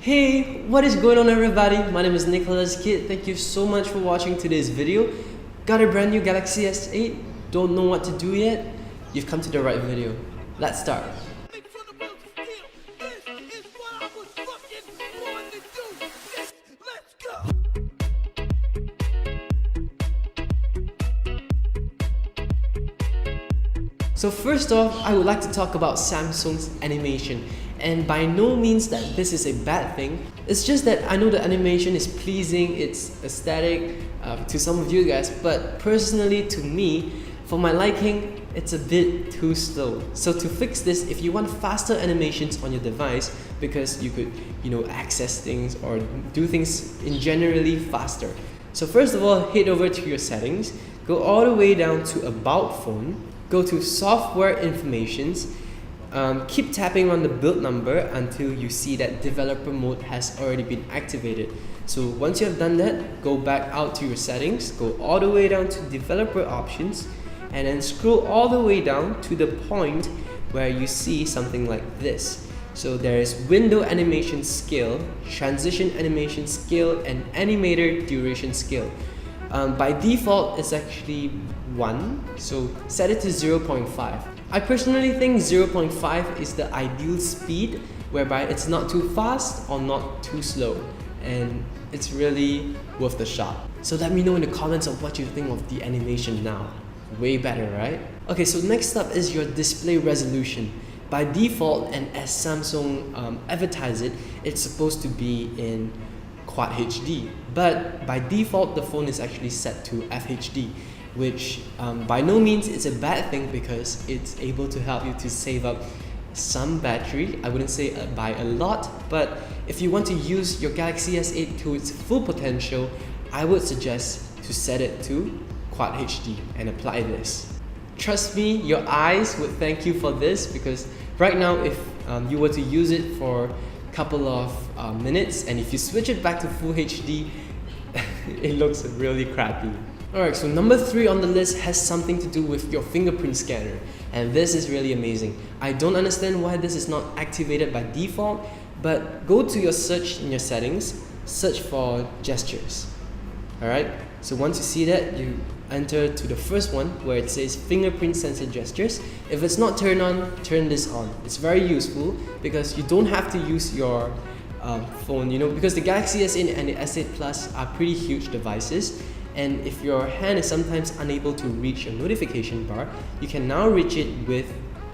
Hey, what is going on everybody? My name is Nicholas Kid. Thank you so much for watching today's video. Got a brand new Galaxy S8? Don't know what to do yet? You've come to the right video. Let's start. So first off, I would like to talk about Samsung's animation. And by no means that this is a bad thing. It's just that I know the animation is pleasing, it's aesthetic to some of you guys, but personally to me, for my liking, it's a bit too slow. So to fix this, if you want faster animations on your device, because you could, access things or do things in generally faster. So first of all, head over to your settings, go all the way down to About Phone, go to Software Informations, keep tapping on the build number until you see that developer mode has already been activated. So once you have done that, go back out to your settings, go all the way down to developer options, and then scroll all the way down to the point where you see something like this. So there is window animation scale, transition animation scale, and animator duration scale. By default, it's actually 1, so set it to 0.5. I personally think 0.5 is the ideal speed, whereby it's not too fast or not too slow, and it's really worth the shot. So let me know in the comments of what you think of the animation now. Way better, right? Okay, so next up is your display resolution. By default, and as Samsung advertise it, it's supposed to be in Quad HD, but by default the phone is actually set to FHD, which by no means is a bad thing because it's able to help you to save up some battery. I wouldn't say by a lot, but if you want to use your Galaxy S8 to its full potential, I would suggest to set it to Quad HD and apply this. Trust me, your eyes would thank you for this, because right now if you were to use it for couple of minutes, and if you switch it back to Full HD, it looks really crappy. Alright, so number 3 on the list has something to do with your fingerprint scanner, and this is really amazing. I don't understand why this is not activated by default, but go to your search in your settings, search for gestures. Alright, so once you see that, you enter to the first one where it says fingerprint sensor gestures. If it's not turned on, turn this on. It's very useful because you don't have to use your phone, because the Galaxy S8 and the S8 Plus are pretty huge devices, and if your hand is sometimes unable to reach a notification bar, you can now reach it with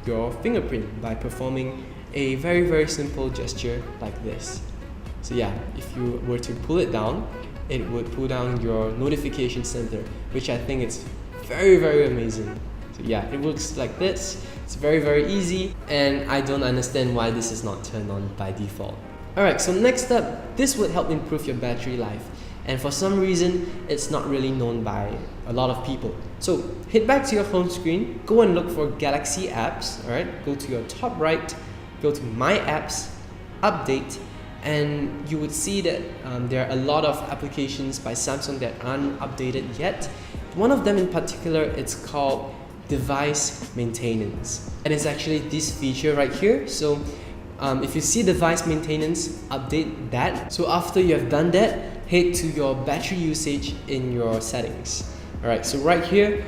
your fingerprint by performing a very, very simple gesture like this. So yeah, if you were to pull it down, it would pull down your notification center, which I think is very, very amazing. So yeah, it works like this. It's very, very easy, and I don't understand why this is not turned on by default. Alright, so next up, this would help improve your battery life, and for some reason, it's not really known by a lot of people. So head back to your home screen, go and look for Galaxy apps. Alright, go to your top right, go to My Apps, Update, and you would see that there are a lot of applications by Samsung that aren't updated yet. One of them in particular, it's called Device Maintenance, and it's actually this feature right here. So if you see Device Maintenance, update that. So after you have done that, head to your battery usage in your settings. Alright, so right here,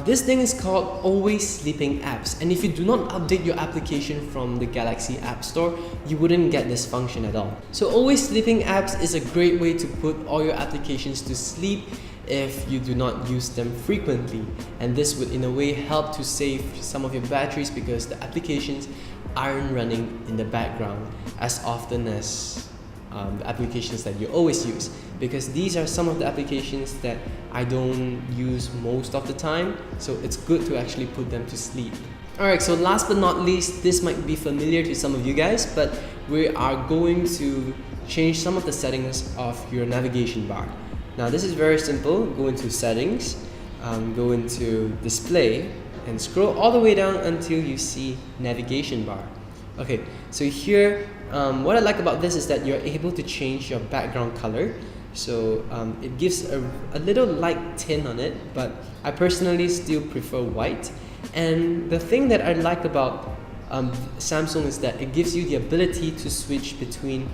this thing is called Always Sleeping Apps, and if you do not update your application from the Galaxy App Store, you wouldn't get this function at all. So Always Sleeping Apps is a great way to put all your applications to sleep if you do not use them frequently, and this would in a way help to save some of your batteries because the applications aren't running in the background as often as the applications that you always use, because these are some of the applications that I don't use most of the time, so it's good to actually put them to sleep. Alright, so last but not least, this might be familiar to some of you guys, but we are going to change some of the settings of your navigation bar. Now this is very simple. Go into settings, go into display, and scroll all the way down until you see navigation bar. Okay, so here what I like about this is that you're able to change your background color. So it gives a little light tint on it, but I personally still prefer white. And the thing that I like about Samsung is that it gives you the ability to switch between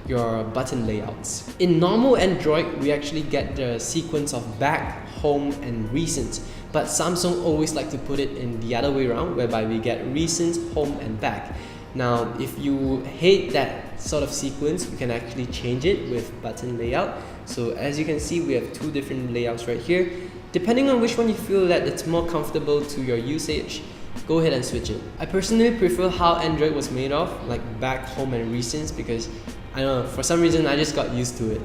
your button layouts. In normal Android, we actually get the sequence of back, home, and recent. But Samsung always like to put it in the other way around, whereby we get recent, home, and back. Now, if you hate that sort of sequence, we can actually change it with button layout. So as you can see, we have two different layouts right here. Depending on which one you feel that it's more comfortable to your usage, go ahead and switch it. I personally prefer how Android was made of, like back, home, and recent, because I don't know, for some reason I just got used to it.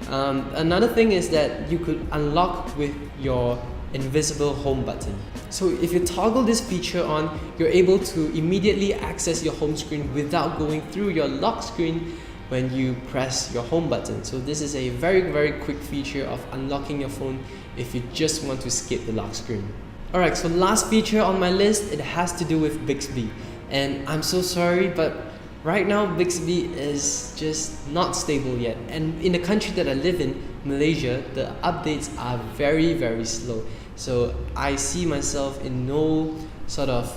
Another thing is that you could unlock with your invisible home button. So if you toggle this feature on, you're able to immediately access your home screen without going through your lock screen when you press your home button. So this is a very quick feature of unlocking your phone if you just want to skip the lock screen. Alright, so last feature on my list, it has to do with Bixby. And I'm so sorry, but right now Bixby is just not stable yet. And in the country that I live in, Malaysia, the updates are very slow. So I see myself in no sort of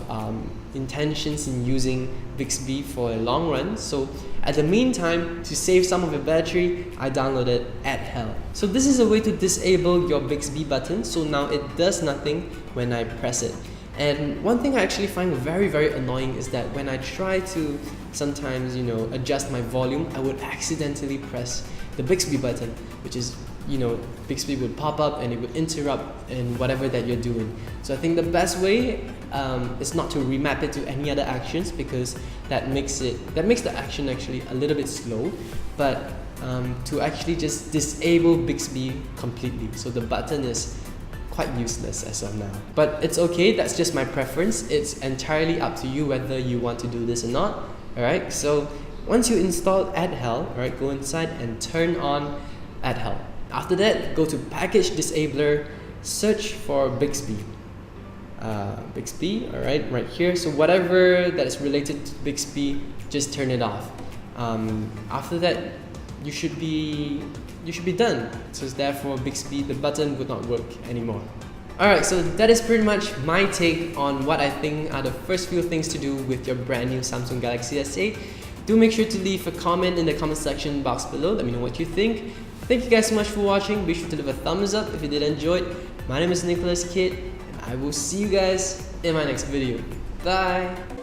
intentions in using Bixby for a long run. So at the meantime, to save some of the battery, I downloaded Adhell. So this is a way to disable your Bixby button, so now it does nothing when I press it. And one thing I actually find very annoying is that when I try to sometimes, adjust my volume, I would accidentally press the Bixby button, which is, Bixby would pop up and it would interrupt in whatever that you're doing. So I think the best way is not to remap it to any other actions, because that makes the action actually a little bit slow, but to actually just disable Bixby completely. So the button is quite useless as of now. But it's okay, that's just my preference. It's entirely up to you whether you want to do this or not. Alright, so once you install Adhell, alright, go inside and turn on Adhell. After that, go to Package Disabler, search for Bixby. Bixby, alright, right here. So whatever that is related to Bixby, just turn it off. After that, you should be done. So therefore Bixby, the button would not work anymore. Alright, so that is pretty much my take on what I think are the first few things to do with your brand new Samsung Galaxy S8. Do make sure to leave a comment in the comment section box below. Let me know what you think. Thank you guys so much for watching. Be sure to leave a thumbs up if you did enjoy it. My name is Nicholas Kid, and I will see you guys in my next video. Bye!